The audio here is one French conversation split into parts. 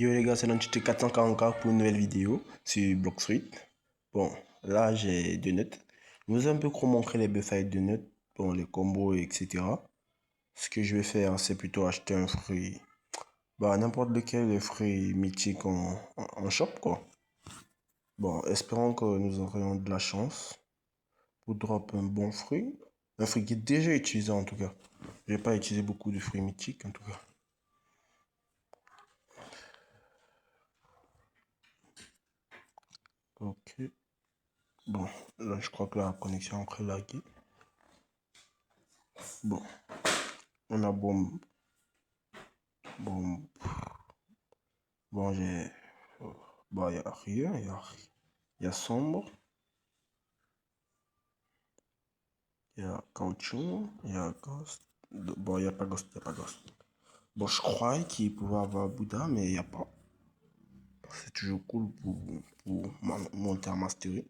Yo les gars, c'est l'entité 444 pour une nouvelle vidéo sur Blockstreet. Bon, là j'ai deux notes. Je vous ai un peu montré les buffs avec deux notes, bon, les combos, etc. Ce que je vais faire, c'est plutôt acheter un fruit, bah n'importe lequel fruit mythique en shop quoi. Bon, espérons que nous aurons de la chance pour drop un bon fruit. Un fruit qui est déjà utilisé en tout cas. Je vais pas utiliser beaucoup de fruits mythiques en tout cas. Ok. Bon, là je crois que la connexion est encore laguée. Bon, on a bon. Bon, bon j'ai. Bon, il n'y a rien, il y a sombre, il y a caoutchouc, il y a ghost. Bon, il n'y a pas ghost, il n'y a pas ghost. Bon, je croyais qu'il pouvait avoir Bouddha, mais il n'y a pas. C'est toujours cool pour monter à mastery.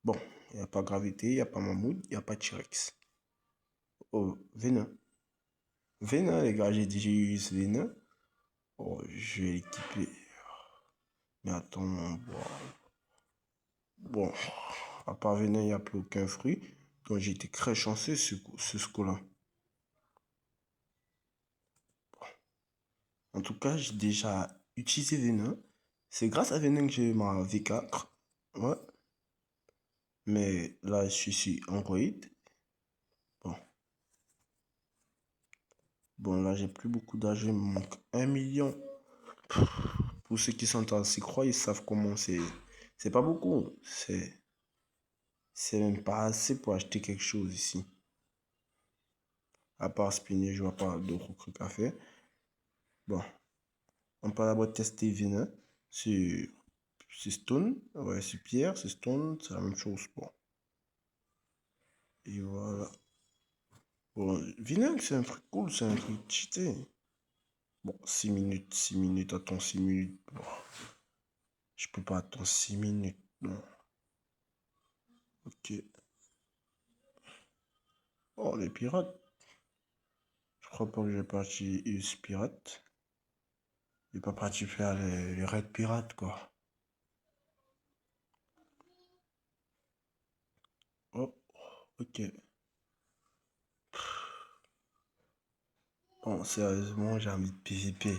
Bon, il n'y a pas gravité, il n'y a pas mammouth, il n'y a pas T-Rex. Oh, Venin. Venin, les gars, j'ai dit j'ai eu ce Venin. Oh, je vais l'équiper. Mais attends, bon, à part Venin, il n'y a plus aucun fruit. Donc j'ai été très chanceux sur ce coup-là. En tout cas, j'ai déjà utilisé Venin. C'est grâce à Venin que j'ai eu ma V4. Ouais. Mais là, je suis sur Android. Bon. Bon, là, j'ai plus beaucoup d'argent. Il me manque 1 million. Pour ceux qui sont à s'y croire, ils savent comment c'est. C'est pas beaucoup. C'est même pas assez pour acheter quelque chose ici. À part spinner, je vois pas d'autres trucs à faire. Bon. On peut d'abord tester Venin sur Stone. Ouais, sur Pierre, c'est Stone, c'est la même chose. Bon. Et voilà. Bon, Vinaigre, c'est un truc cool, c'est un truc cheaté. Bon, 6 minutes, attends 6 minutes. Bon, je peux pas attendre 6 minutes, non. Ok. Oh, les pirates. Je crois pas que j'ai parti US pirate. J'ai pas parti faire les raids pirates, quoi. Oh, ok. Bon, sérieusement, j'ai envie de PVP.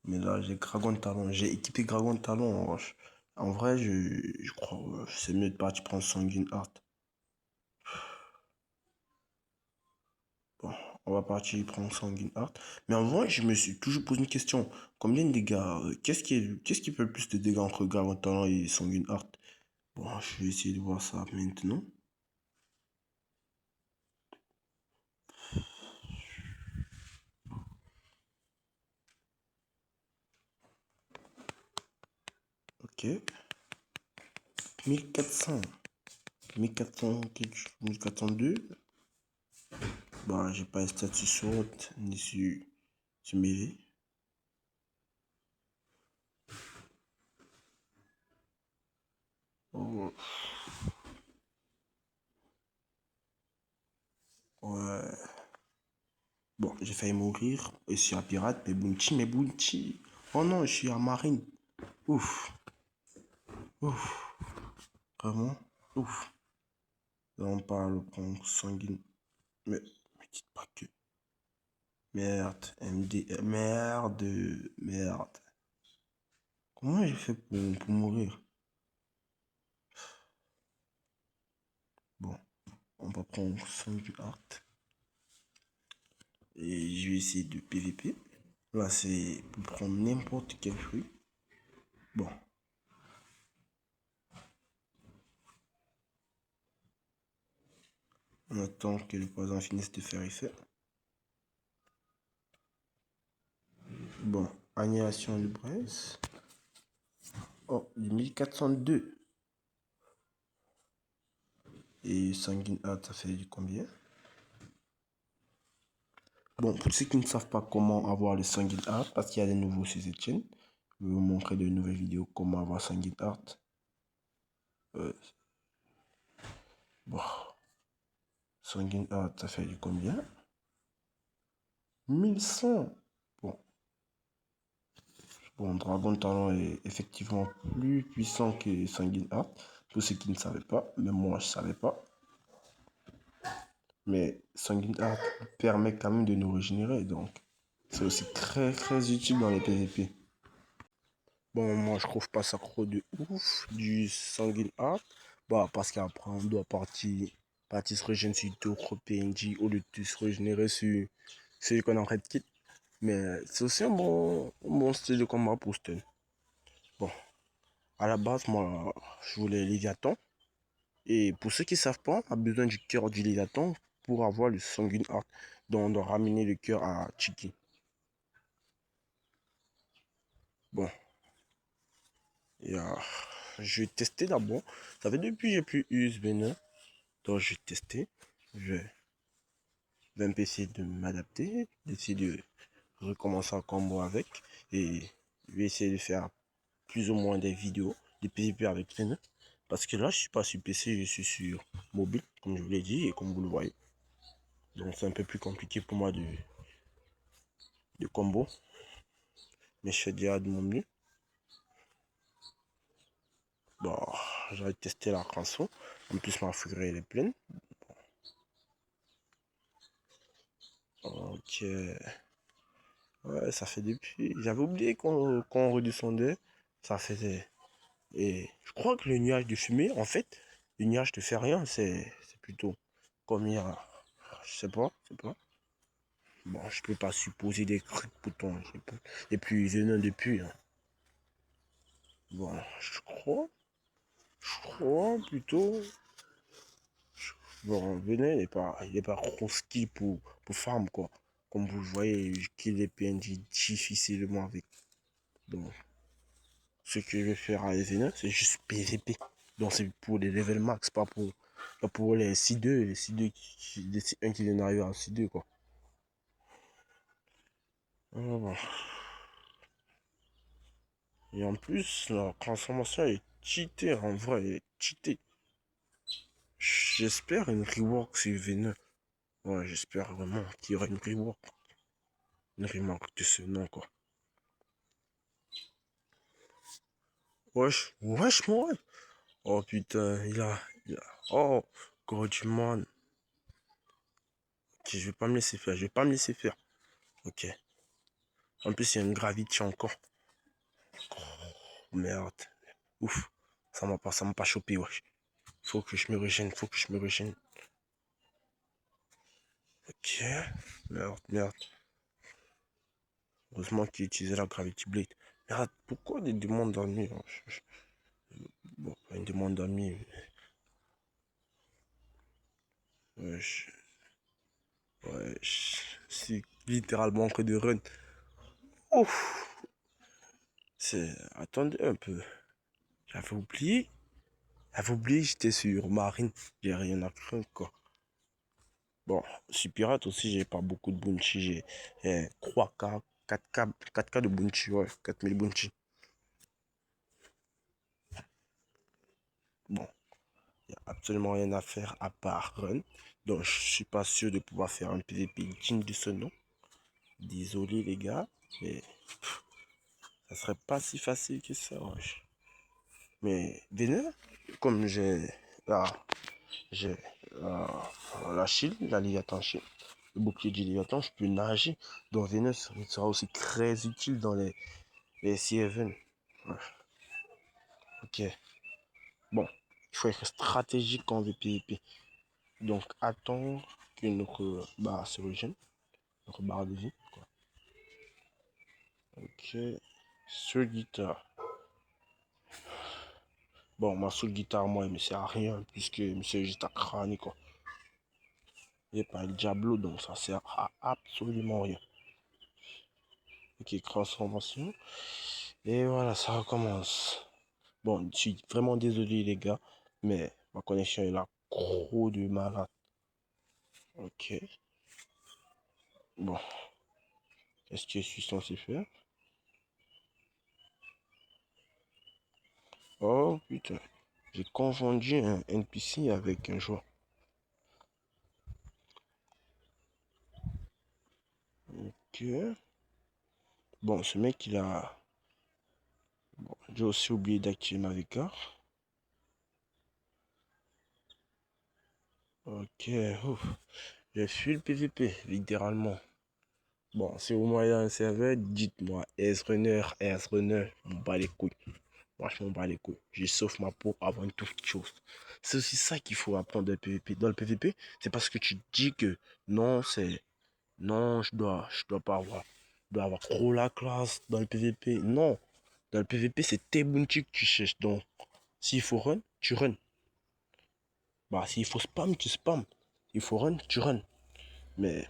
Mais là, j'ai Dragon Talon. J'ai équipé Dragon Talon. En vrai, je crois c'est mieux de partir prendre Sanguine Heart. Bon, on va partir prendre Sanguine Heart. Mais en vrai, je me suis toujours posé une question. Combien de dégâts qu'est-ce qui fait le plus de dégâts entre Dragon Talon et Sanguine Heart? Bon, je vais essayer de voir ça maintenant. Ok. 1400. 1400, 1402. Bon, j'ai pas de statut sur haute ni sur mêlée. Oh. Ouais. Bon, j'ai failli mourir. Je suis un pirate, mais Bounty. Oh non, je suis un marine. Ouf. Ouf. Vraiment. Ouf. Là, on parle, prendre sanguine. Mais dites pas que. Merde. MD. Merde. Merde. Comment j'ai fait pour mourir? Bon, on va prendre sanguine art. Et je vais essayer de PVP. Là, c'est pour prendre n'importe quel fruit. Bon. On attend que le poison finisse de faire effet. Bon, annihilation de braise. Oh, du 1402. Et sanguine art, ça fait du combien? Bon, pour ceux qui ne savent pas comment avoir le sanguine art, parce qu'il y a des nouveaux sur cette chaîne, je vais vous montrer de nouvelles vidéos comment avoir sanguine art. Bon, sanguine art, ça fait du combien? 1100. Bon, bon, Dragon Talon est effectivement plus puissant que Sanguine Heart. Pour ceux qui ne savaient pas, même moi je ne savais pas. Mais Sanguine Heart permet quand même de nous régénérer, donc c'est aussi très très utile dans les PvP. Bon, moi je trouve pas ça trop de ouf du Sanguine Heart. Bah, parce qu'après on doit partir se régénérer sur d'autres PNJ au lieu de se régénérer sur celui qu'on a en Red Kit. Mais c'est aussi un bon style de combat pour stun. Bon, à la base, moi je voulais Léviathan. Et pour ceux qui ne savent pas, on a besoin du cœur du Léviathan pour avoir le Sanguine Heart. Donc on doit ramener le cœur à Chiki. Bon, et, je vais tester d'abord. Ça fait depuis que j'ai plus eu ce venin. Donc je vais tester. Je vais un peu essayer de m'adapter, d'essayer de recommencer un combo avec. Et je vais essayer de faire plus ou moins des vidéos de PvP avec venin. Parce que là, je suis pas sur PC, je suis sur mobile, comme je vous l'ai dit, et comme vous le voyez. Donc c'est un peu plus compliqué pour moi de combo. Mais je fais déjà de mon mieux. Bon, j'avais testé la rançon. En plus, ma figurine elle est pleine. Ok. Ouais, ça fait depuis. J'avais oublié qu'on redescendait. Ça faisait. Et je crois que le nuage de fumée, en fait, le nuage ne fait rien. C'est plutôt comme il y a. Je sais pas, je sais pas. Bon, je peux pas supposer des trucs boutons. Et puis, je n'en depuis. Hein. Bon, je crois plutôt. Bon, Venet, il est pas trop ski pour farm, quoi. Comme vous le voyez, je kill les PNJ difficilement avec. Donc, ce que je vais faire à Venet, c'est juste PVP. Donc, c'est pour les level max, pas pour les C2, les C2 les C1 qui viennent d'arriver à C2, quoi. Bon. Et en plus, la transformation est cheatée, en vrai, elle est cheatée. J'espère une rework sur V9. Ouais, j'espère vraiment qu'il y aura une rework. Une remarque de ce nom, quoi. Wesh, wesh, moi. Oh putain, Oh, Godman. Ok, je vais pas me laisser faire, je vais pas me laisser faire. Ok. En plus, il y a une gravité encore. Oh, merde. Ouf. Ça m'a pas chopé, wesh. Faut que je me régène, faut que je me régène. Ok. Merde, merde. Heureusement qu'il utilisait la Gravity Blade. Merde, pourquoi des demandes d'amis? Bon, pas une demande d'amis. Wesh. Wesh. C'est littéralement que de run. Ouf. Attendez un peu. J'avais oublié. J'étais sur Marine. J'ai rien à craindre, quoi. Bon, sur Pirate aussi, j'ai pas beaucoup de bounty. J'ai 3K, 4K, 4K de bounty, ouais, 4000 bounty. Bon, il n'y a absolument rien à faire à part run. Donc, je suis pas sûr de pouvoir faire un PVP digne de ce nom. Désolé, les gars, mais ça serait pas si facile que ça, wesh. Mais, Vénère, comme j'ai la shield, la Léviathan shield, le bouclier du Léviathan, je peux nager. Donc Vénus sera aussi très utile dans les Sea Haven. Ouais. Ok. Bon, il faut être stratégique quand on veut PvP. Donc attendre que notre barre se régène, notre barre de vie. Quoi. Ok. Sur guitare. Bon, ma soul guitare, moi, il me sert à rien, puisque il me sert juste à crâner, quoi. Il n'est pas un Diablo, donc ça sert à absolument rien. Ok, transformation. Et voilà, ça recommence. Bon, je suis vraiment désolé, les gars, mais ma connexion est là. Gros de malade. Ok. Bon, qu'est-ce que je suis censé faire? Oh putain, j'ai confondu un NPC avec un joueur. Ok. Bon, ce mec, il a... Bon, j'ai aussi oublié d'activer ma VK. Ok, ouf. Je suis le PVP, littéralement. Bon, si vous m'envoyez un serveur, dites-moi, S-Runner, S-Runner, m'en bats les couilles. Moi, je m'en bats les couilles. Je sauve ma peau avant toute chose. C'est aussi ça qu'il faut apprendre dans le PVP. Dans le PVP, c'est parce que tu dis que non, c'est... Non, je dois pas avoir... Je dois avoir trop la classe dans le PVP. Non. Dans le PVP, c'est tes bounty que tu cherches. Donc, s'il faut run, tu run. Bah, s'il faut spam, tu spam. Il faut run, tu run. Mais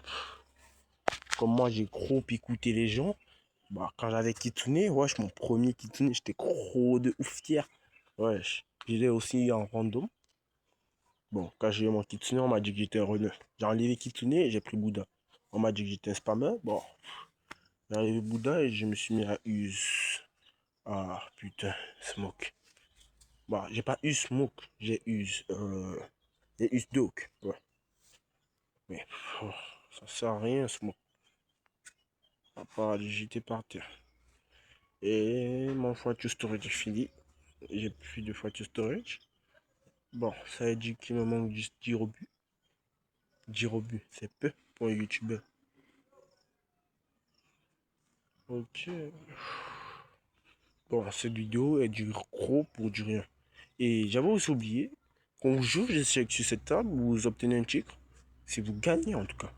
comme moi, j'ai trop écouté les gens, bah, quand j'avais Kitsune, wesh, mon premier Kitsune, j'étais trop de ouf fier. Wesh, j'étais aussi en random. Bon, quand j'ai eu mon Kitsune, on m'a dit que j'étais un runner. J'ai enlevé Kitsune et j'ai pris Bouddha. On m'a dit que j'étais un spammer. Bon, j'ai enlevé Bouddha et je me suis mis à use. Ah, putain, smoke. Bah, j'ai pas eu smoke, j'ai use doke. Ouais. Mais oh, ça sert à rien, smoke. À part j'étais par terre. Et mon to storage est fini. J'ai plus de to storage. Bon, ça a dit qu'il me manque juste 10 rebuts. 10 rebuts, c'est peu pour un youtubeur. Ok. Bon, cette vidéo est du gros pour du rien. Et j'avais aussi oublié, quand vous jouez sur cette table, vous obtenez un titre. Si vous gagnez en tout cas.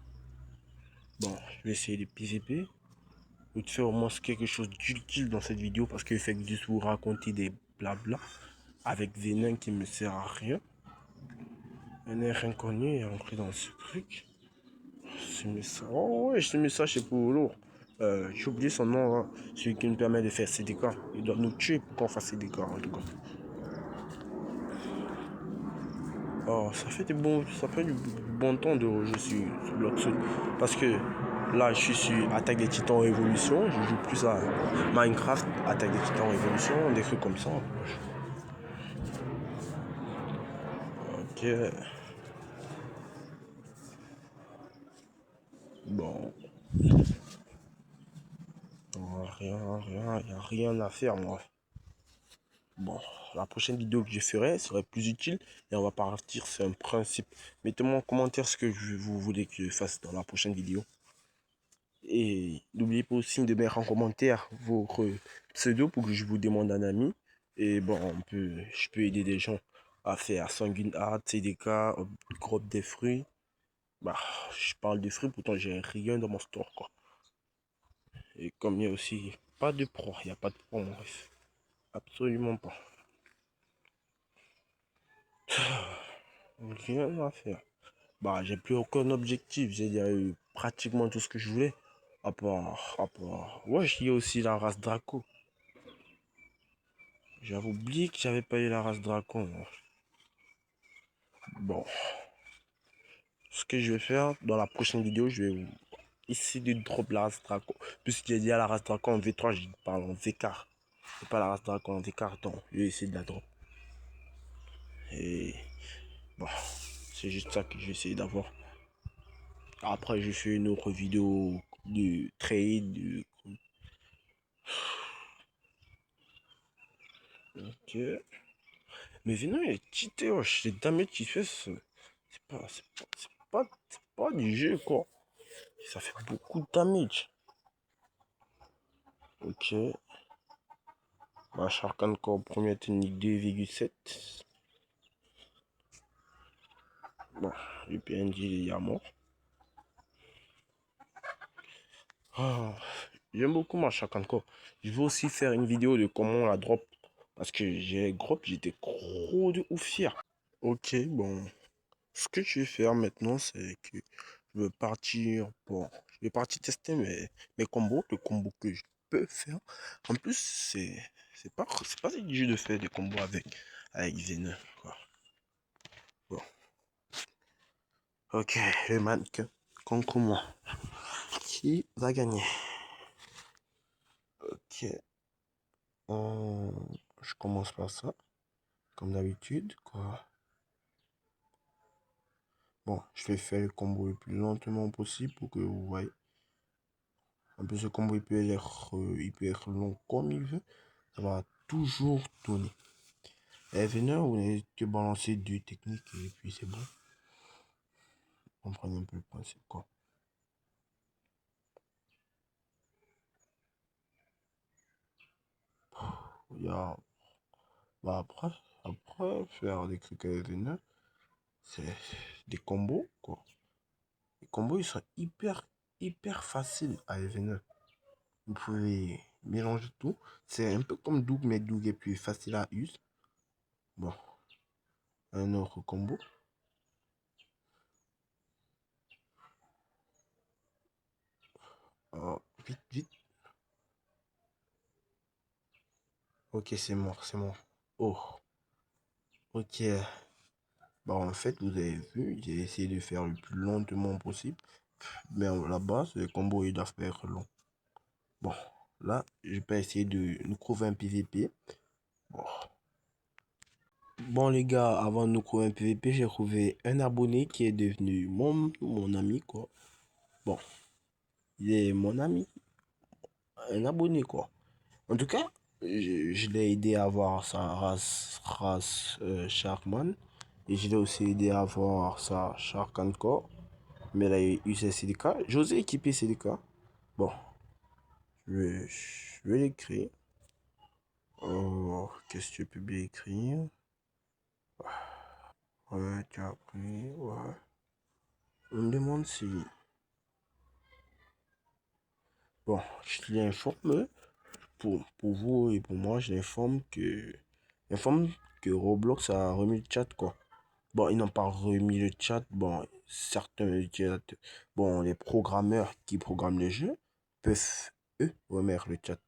Bon, je vais essayer de PVP. Ou de faire au moins quelque chose d'utile dans cette vidéo parce que fait juste vous raconter des blabla avec des nains qui me sert à rien. Un air inconnu est entré dans ce truc. Ce message. Oh ouais, ce message c'est pour lourd. J'ai oublié son nom, hein. Celui qui nous permet de faire CDK. Il doit nous tuer pour qu'on fasse CDK en tout cas. Oh, ça fait du bon temps de rejouer sur Bloxwood. Parce que là, je suis sur Attaque des Titans Révolution. Je joue plus à Minecraft, Attaque des Titans Révolution, des trucs comme ça. Ok. Bon. Rien, y a rien à faire, moi. Bon, la prochaine vidéo que je ferai serait plus utile et on va partir sur un principe. Mettez-moi en commentaire ce que vous voulez que je fasse dans la prochaine vidéo. Et n'oubliez pas aussi de mettre en commentaire vos pseudos pour que je vous demande un ami. Et bon, je peux aider des gens à faire Sanguine Art, CDK, Groupe des fruits. Bah, je parle de fruits, pourtant j'ai rien dans mon store, quoi. Et comme il y a aussi pas de pro, il n'y a pas de pro, mon ref. Absolument pas. Rien à faire. Bah, j'ai plus aucun objectif. J'ai déjà eu pratiquement tout ce que je voulais. Ouais, il y a aussi la race Draco. J'avais oublié que j'avais pas eu la race Draco, moi. Bon, ce que je vais faire dans la prochaine vidéo, je vais essayer de drop la race Draco. Puisque j'ai dit à la race Draco en V3, je parle en V4. C'est pas la race Draco en V4, donc je vais essayer de la drop. Et bon, c'est juste ça que je vais essayer d'avoir. Après, je fais une autre vidéo de trade. Ok. Mais venons, il est cheaté, wesh. Les damage qu'il fait, c'est pas du jeu, quoi. Ça fait beaucoup de damage. Ok. Ma Sharkan Core, première technique 2,7. Bon, le PNJ, il est à mort. Ah, j'aime beaucoup ma Sharkan Core. Je vais aussi faire une vidéo de comment on la drop. Parce que j'ai drop, j'étais trop de ouf fier. Ok, bon. Ce que je vais faire maintenant, c'est que je vais partir, bon, je vais partir tester mes combos, le combo que je peux faire. En plus, c'est pas si dur de faire des combos avec Zen, quoi. Bon, ok, le mannequin contre moi. Qui va gagner? Ok, je commence par ça, comme d'habitude, quoi. Bon, je vais faire le combo le plus lentement possible pour que vous voyez. Un peu ce combo, il peut être long comme il veut. Ça va toujours tourner. Et venez, vous n'avez que balancer deux techniques et puis c'est bon. Comprenez un peu le principe, quoi. Il y a, bah après, faire des trucs avec venez, c'est des combos, quoi. Les combos, ils sont hyper faciles à venir. Vous pouvez mélanger tout. C'est un peu comme Doug, mais Doug est plus facile à use. Bon, un autre combo. Vite, vite. Ok, c'est mort, c'est mort. Oh, ok. Bon, en fait, vous avez vu, j'ai essayé de faire le plus lentement possible. Mais à la base, les combos, ils doivent pas être longs. Bon, là, je vais essayer de nous trouver un PVP. Bon. Bon, les gars, avant de nous trouver un PVP, j'ai trouvé un abonné qui est devenu mon ami, quoi. Bon, il est mon ami, un abonné, quoi. En tout cas, je l'ai aidé à avoir sa race Sharkman. Et je l'ai aussi aidé à avoir sa Shark encore. Mais là, il a eu ses CDK. J'osais équiper CDK. Bon, je vais l'écrire. Oh, qu'est-ce que tu peux bien écrire? Ouais, tu as appris, ouais. On me demande si... Bon, je l'informe pour vous et pour moi, je l'informe que Roblox a remis le chat, quoi. Bon, ils n'ont pas remis le chat. Bon, certains utilisateurs, bon, les programmeurs qui programment les jeux peuvent, eux, remettre le chat.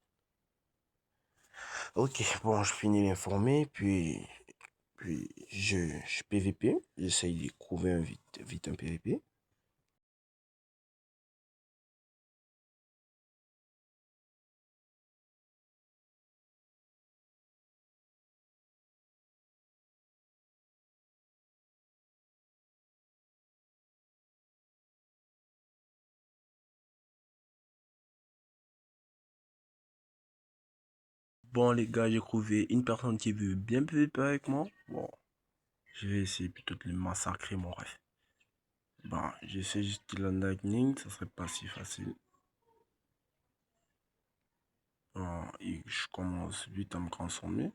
Ok, bon, je finis d'informer, puis je PVP. J'essaye de trouver vite un PVP. Bon, les gars, j'ai trouvé une personne qui veut bien PVP avec moi. Bon, je vais essayer plutôt de le massacrer, mon ref. Bon, j'essaie juste de la lightning, ça serait pas si facile. Bon, et je commence vite à me transformer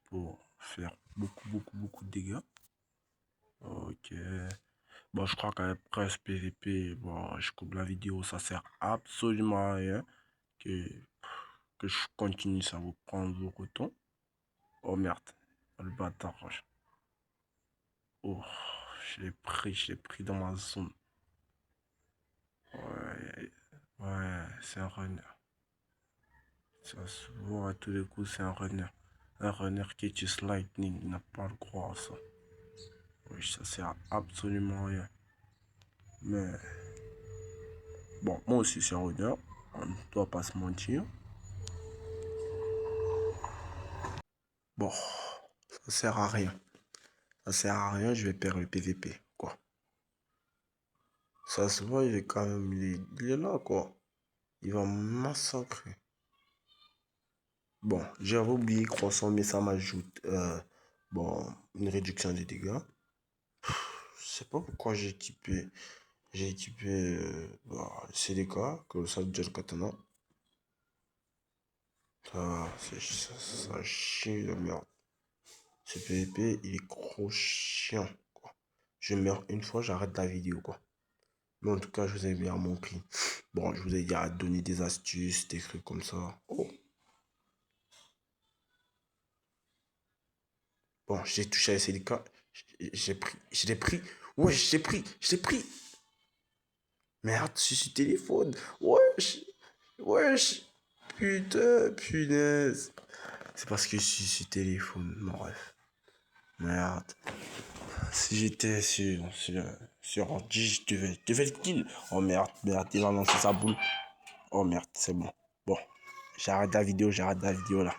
pour faire beaucoup de dégâts. Ok. Bon, je crois qu'après ce PVP, bon, je coupe la vidéo, ça sert absolument à rien que, que je continue, ça vous prend beaucoup de temps. Oh merde, le bâtard. Oh, je l'ai pris dans ma zone. Ouais, ouais, c'est un runner. Ça se voit à tous les coups, c'est un runner. Un runner qui utilise lightning, il n'a pas le droit à ça. Oui, ça sert à absolument rien. Mais bon, moi aussi c'est un runner, on ne doit pas se mentir. Bon, ça sert à rien. Ça sert à rien, je vais perdre le PVP, quoi. Ça se voit, il est quand même, il est là, quoi. Il va me massacrer. Bon, j'avais oublié croissant, mais ça m'ajoute, bon, une réduction des dégâts. Je sais pas pourquoi j'ai équipé, bah, CDK, que ça le katana. Ça chie de merde. Ce PVP, il est trop chiant, quoi. Je meurs une fois, j'arrête la vidéo, quoi. Mais en tout cas, je vous ai bien montré. Bon, je vous ai dit à donner des astuces, des trucs comme ça. Oh. Bon, j'ai touché à SLK. J'ai pris. Je l'ai pris. Ouais, je l'ai pris. Merde, je suis sur téléphone. Wesh. Wesh. Putain, punaise. C'est parce que je suis sur téléphone, mon ref. Merde. Si j'étais sur ordi, je devais le kill. Oh merde, il a lancé sa boule. Oh merde, c'est bon. Bon, j'arrête la vidéo là.